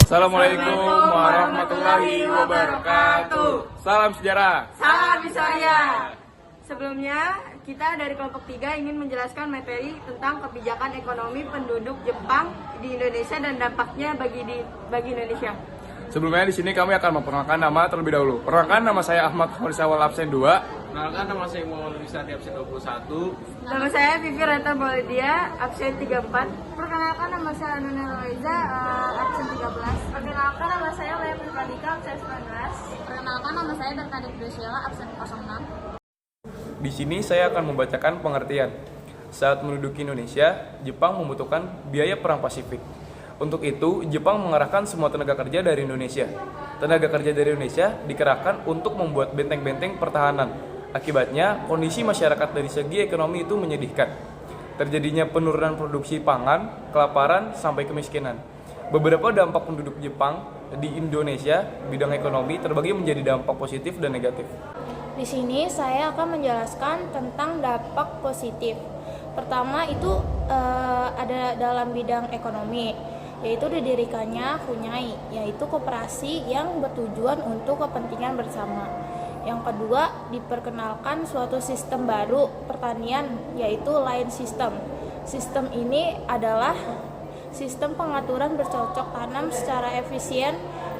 Assalamualaikum warahmatullahi wabarakatuh. Salam sejarah. Salam historia. Sebelumnya, kita dari kelompok 3 ingin menjelaskan materi tentang kebijakan ekonomi penduduk Jepang di Indonesia dan dampaknya bagi Indonesia. Sebelumnya di sini kami akan memperkenalkan nama terlebih dahulu. Perkenalkan, nama saya Ahmad Holisawal absen 2. Perkenalkan, nama saya Muhammad Rizadi absen 21. Nama saya Vivi Renta Bolivia, absen 34. Perkenalkan, nama saya Anuna Loiza, absen 13. Perkenalkan, nama saya Lea Pradika, absen 19. Perkenalkan, nama saya Berkadit Graciela, absen 06. Di sini saya akan membacakan pengertian. Saat menduduki Indonesia, Jepang membutuhkan biaya perang Pasifik. Untuk itu, Jepang mengerahkan semua tenaga kerja dari Indonesia. Tenaga kerja dari Indonesia dikerahkan untuk membuat benteng-benteng pertahanan. Akibatnya, kondisi masyarakat dari segi ekonomi itu menyedihkan. Terjadinya penurunan produksi pangan, kelaparan, sampai kemiskinan. Beberapa dampak penduduk Jepang di Indonesia, bidang ekonomi terbagi menjadi dampak positif dan negatif. Di sini saya akan menjelaskan tentang dampak positif. Pertama itu ada dalam bidang ekonomi, yaitu didirikannya Hunyai, yaitu koperasi yang bertujuan untuk kepentingan bersama. Yang kedua, diperkenalkan suatu sistem baru pertanian, yaitu line system. Sistem ini adalah sistem pengaturan bercocok tanam secara efisien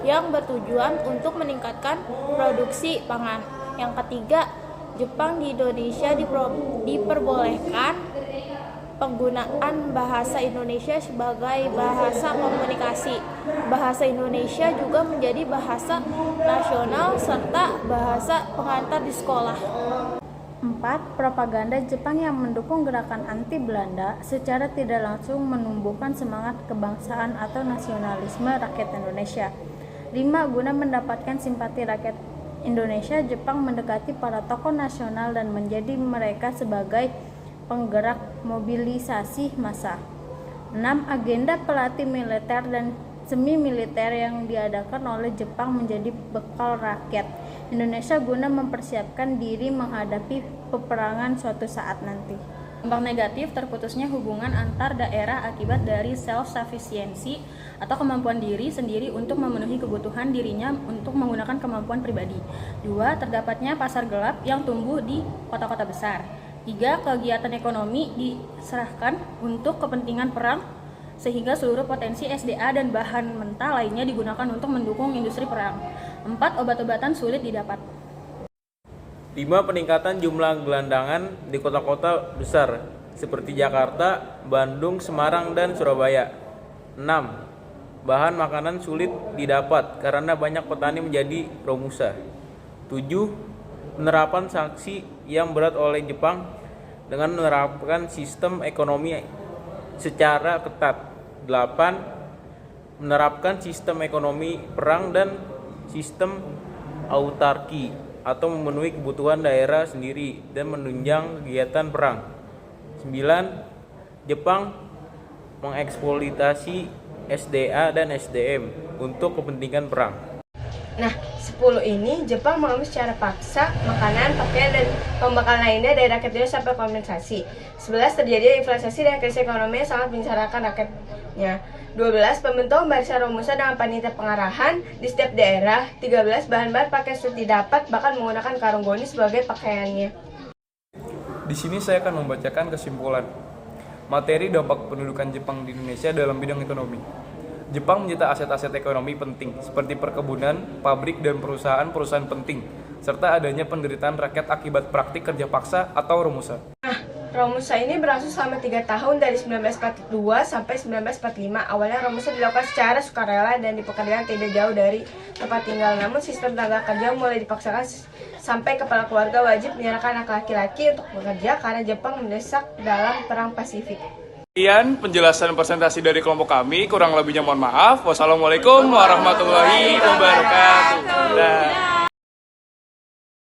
yang bertujuan untuk meningkatkan produksi pangan. Yang ketiga, Jepang di Indonesia diperbolehkan penggunaan bahasa Indonesia sebagai bahasa komunikasi. Bahasa Indonesia juga menjadi bahasa nasional serta bahasa pengantar di sekolah. 4. Propaganda Jepang yang mendukung gerakan anti Belanda secara tidak langsung menumbuhkan semangat kebangsaan atau nasionalisme rakyat Indonesia. 5. Guna mendapatkan simpati rakyat Indonesia, Jepang mendekati para tokoh nasional dan menjadi mereka sebagai penggerak mobilisasi massa. 6. Agenda pelatih militer dan semi militer yang diadakan oleh Jepang menjadi bekal rakyat Indonesia guna mempersiapkan diri menghadapi peperangan suatu saat nanti. Dampak negatif, terputusnya hubungan antar daerah akibat dari self-sufficiency atau kemampuan diri sendiri untuk memenuhi kebutuhan dirinya untuk menggunakan kemampuan pribadi. 2. Terdapatnya pasar gelap yang tumbuh di kota-kota besar. 3. Kegiatan ekonomi diserahkan untuk kepentingan perang sehingga seluruh potensi SDA dan bahan mentah lainnya digunakan untuk mendukung industri perang. 4. Obat-obatan sulit didapat. 5. Peningkatan jumlah gelandangan di kota-kota besar seperti Jakarta, Bandung, Semarang, dan Surabaya. 6. Bahan makanan sulit didapat karena banyak petani menjadi romusa. 7. Penerapan sanksi yang berat oleh Jepang dengan menerapkan sistem ekonomi secara ketat. 8. Menerapkan sistem ekonomi perang dan sistem autarki atau memenuhi kebutuhan daerah sendiri dan menunjang kegiatan perang. 9. Jepang mengeksploitasi SDA dan SDM untuk kepentingan perang. Nah, 10 ini Jepang mengambil secara paksa makanan, pakaian, dan pembekalan lainnya dari rakyat Indonesia sampai kompensasi. 11. Terjadi inflasi dan krisis ekonomi yang sangat menyengsarakan rakyatnya. 12. Pembentukan barisan romusa dengan panitia pengarahan di setiap daerah. 13. Bahan-bahan pakaian sulit didapat, bahkan menggunakan karung goni sebagai pakaiannya. Di sini saya akan membacakan kesimpulan materi dampak pendudukan Jepang di Indonesia dalam bidang ekonomi. Jepang menyita aset-aset ekonomi penting seperti perkebunan, pabrik, dan perusahaan-perusahaan penting, serta adanya penderitaan rakyat akibat praktik kerja paksa atau romusa. Romusa ini berlangsung selama 3 tahun dari 1942 sampai 1945. Awalnya romusa dilakukan secara sukarela dan dipekerjakan tidak jauh dari tempat tinggal. Namun sistem tenaga kerja mulai dipaksakan sampai kepala keluarga wajib menyerahkan anak laki-laki untuk bekerja karena Jepang mendesak dalam perang Pasifik. Sekian penjelasan presentasi dari kelompok kami, kurang lebihnya mohon maaf. Wassalamualaikum warahmatullahi wabarakatuh.